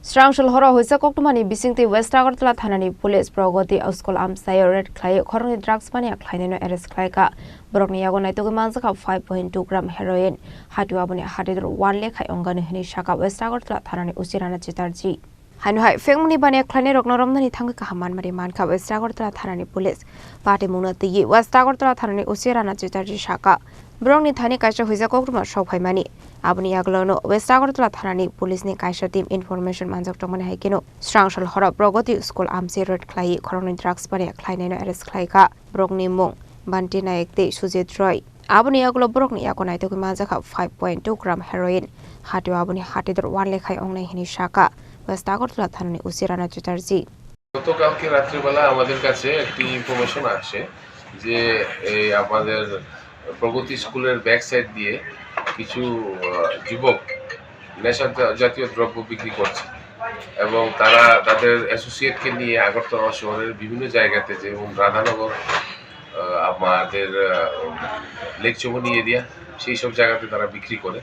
Srangshal horo hoisa koktumani bisingti West Agartala thanani police progoti auskol amsay red clay khorni drugs mani akhlaineno arrest khlaika borokni yago naitoge manjaka 5.2 gram heroin hatu abuni hatidur 1 lekha ongani hini shaka West Agartala thanani usirana chitarji Hanu hai fengmuni bane khlaine roknoromnani thangka kahaman mari manka West Agartala thanani police party munati West Agartala thanani usirana chitarji shaka borokni thani kaisa hoisa koktuma sokhaimani Abuni aglono West Agartala thanani police ni kaisa team information manjak tongmani haikeno Srangshal hora progoti school amsi red clay khoroni drugs bane khlaineno arrest khlaika borokni mung Banti Naikte Sujit Roy Abuni aglo borokni yakonai to manjaka 5.2 gram heroin hatu abuni hatidur 1 lekhai ongnai hini shaka West Agartala thanani usirana chitarji গতকালকে রাত্রিবেলা আমাদের কাছে একটি information আসে যে এই আমাদের প্রগতি স্কুলের ব্যাক সাইড দিয়ে কিছু যুবক নেশা জাতীয় দ্রব্য বিক্রি করছে এবং তারা তাদের অ্যাসোসিয়েটকে নিয়ে আগরতলা শহরের বিভিন্ন জায়গাতে যেমন রাধানগর আমাদের লেক চৌমনি এরিয়া সেই সব জায়গাতে তারা বিক্রি করে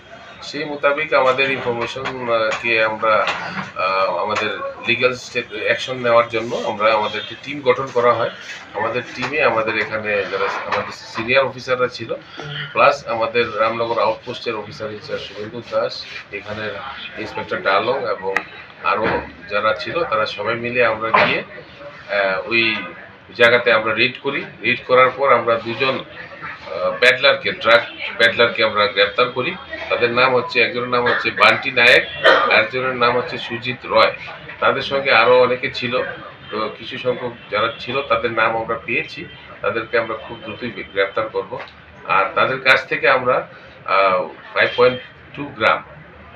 সেই মোতাবেক আমাদের ইনফরমেশনকে আমরা আমাদের লিগ্যাল অ্যাকশন নেওয়ার জন্য আমরা আমাদের একটি টিম গঠন করা হয় আমাদের টিমে আমাদের এখানে যারা আমাদের সিনিয়র অফিসাররা ছিল প্লাস আমাদের রামনগর আউটপোস্টের অফিসার ইনচার্জ শুভেন্দু দাস এখানের ইন্সপেক্টর ডালং এবং আরও যারা ছিল তারা সবাই মিলে আমরা গিয়ে ওই জায়গাতে আমরা রেড করি রেড করার পর আমরা দুজন প্যাডলারকে ড্রাগ প্যাডলারকে আমরা গ্রেফতার করি তাদের নাম হচ্ছে একজনের নাম হচ্ছে বান্টি নায়েক আরেকজনের নাম হচ্ছে সুজিত রয় তাদের সঙ্গে আরও অনেকে ছিল তো কিছু সংখ্যক যারা ছিল তাদের নাম আমরা পেয়েছি তাদেরকে আমরা খুব দ্রুতই গ্রেফতার করব আর তাদের কাছ থেকে আমরা 5.2 গ্রাম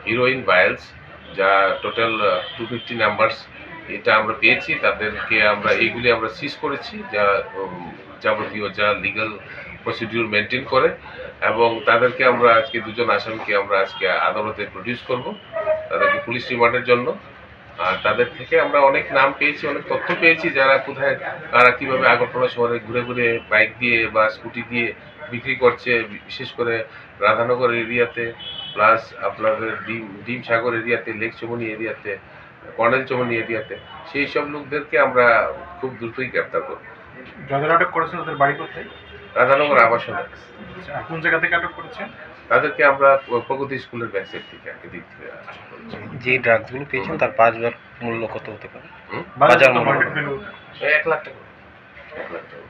হিরোইন ভাইলস যা টোটাল 250 নাম্বারস এটা আমরা পেয়েছি তাদেরকে আমরা এইগুলি আমরা সিজ করেছি যা যাবতীয় যা লিগ্যাল প্রসিডিউর মেনটেন করে এবং তাদেরকে আমরা আজকে দুজন আসামিকে আমরা আজকে আদালতে প্রডিউস করব তাদেরকে পুলিশ রিমান্ডের জন্য আর তাদের থেকে আমরা অনেক নাম পেয়েছি অনেক তথ্য পেয়েছি যারা কোথায় কারা কীভাবে আগরতলা শহরে ঘুরে ঘুরে বাইক দিয়ে বা স্কুটি দিয়ে বিক্রি করছে বিশেষ করে রাধানগর এরিয়াতে প্লাস আপনাদের ডিম সাগর এরিয়াতে লেক চৌমনি এরিয়াতে কর্নেল চৌমনি এরিয়াতে সেই সব লোকদেরকে আমরা খুব দ্রুতই গ্রেপ্তার করব যাদের আটক করেছেন তাদের বাড়ি কোথায় রাধানগর আবাসনে কোন জায়গা থেকে আটক করেছেন তাদেরকে আমরা প্রগতি স্কুলের ব্যাক সাইড থেকে এদিক থেকে আটক করেছি যে ড্রাগসগুলো পেয়েছেন তার 5 বার মূল্য কত হতে পারে বাজার মার্কেট ভ্যালু 1 লাখ টাকা 1 লাখ টাকা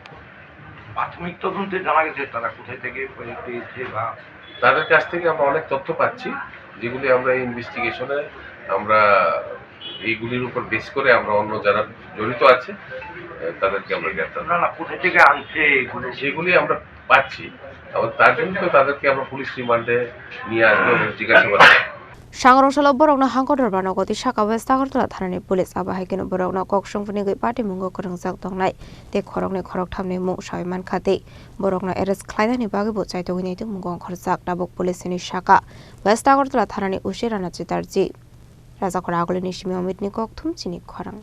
প্রাথমিক তদন্তে জানা গেছে তারা কোথায় থেকে পেয়েছে বা তাদের কাছ থেকে আমরা অনেক তথ্য পাচ্ছি যেগুলি আমরা ইনভেস্টিগেশনে আমরা এইগুলির উপর বেস করে আমরা অন্য যারা জড়িত আছে তাদেরকে আমরা গ্রেফতার না কোথায় থেকে আনছে এগুলো সেগুলি আমরা পাচ্ছি আবার তার জন্য তো তাদেরকে আমরা পুলিশ রিমান্ডে নিয়ে আসবো এবং জিজ্ঞাসাবাদ Shangrongshal borokna hangkodor banogoti shaka West Agartala thanani police abahikeno borokna koksongfuni goi party mungo korongjak dongnai te khorokne khorok thamne mung shaiman khate borokna arrest khlainani bagi bo chaitogini te mungong khorjak dabok police ni shaka West Agartala thanani usirana chitarji Rajakora agolini shimi omitni kokthum chini khorang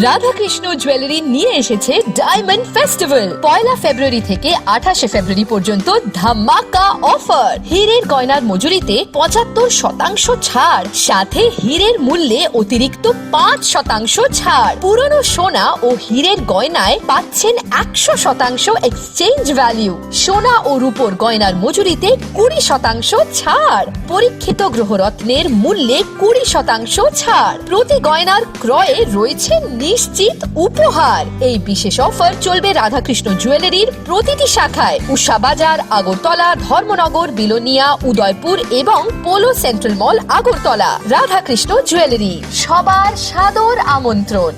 Radhakrishna jewellery নিয়ে এসেছে diamond festival 1 ফেব্রুয়ারি থেকে 28 ফেব্রুয়ারি পর্যন্ত ধামাকা offer হীরের গয়নার মজুরিতে 75% ছাড় সাথে হীরের মূল্যে অতিরিক্ত 5% ছাড় পুরনো সোনা ও হীরের গয়নায় পাচ্ছেন 100% এক্সচেঞ্জ ভ্যালু সোনা ও রূপোর গয়নার মজুরিতে 20% ছাড় পরীক্ষিত গ্রহরত্নের মূল্যে 20% ছাড় প্রতি গয়নার ক্রয়ে রয়েছে নিশ্চিত উপহার এই বিশেষ অফার চলবে রাধাকৃষ্ণ জুয়েলারির প্রতিটি শাখায় উষা বাজার আগরতলা ধর্মনগর বিলোনিয়া উদয়পুর এবং পোলো সেন্ট্রাল মল আগরতলা রাধাকৃষ্ণ জুয়েলারি সবার সাদর আমন্ত্রণ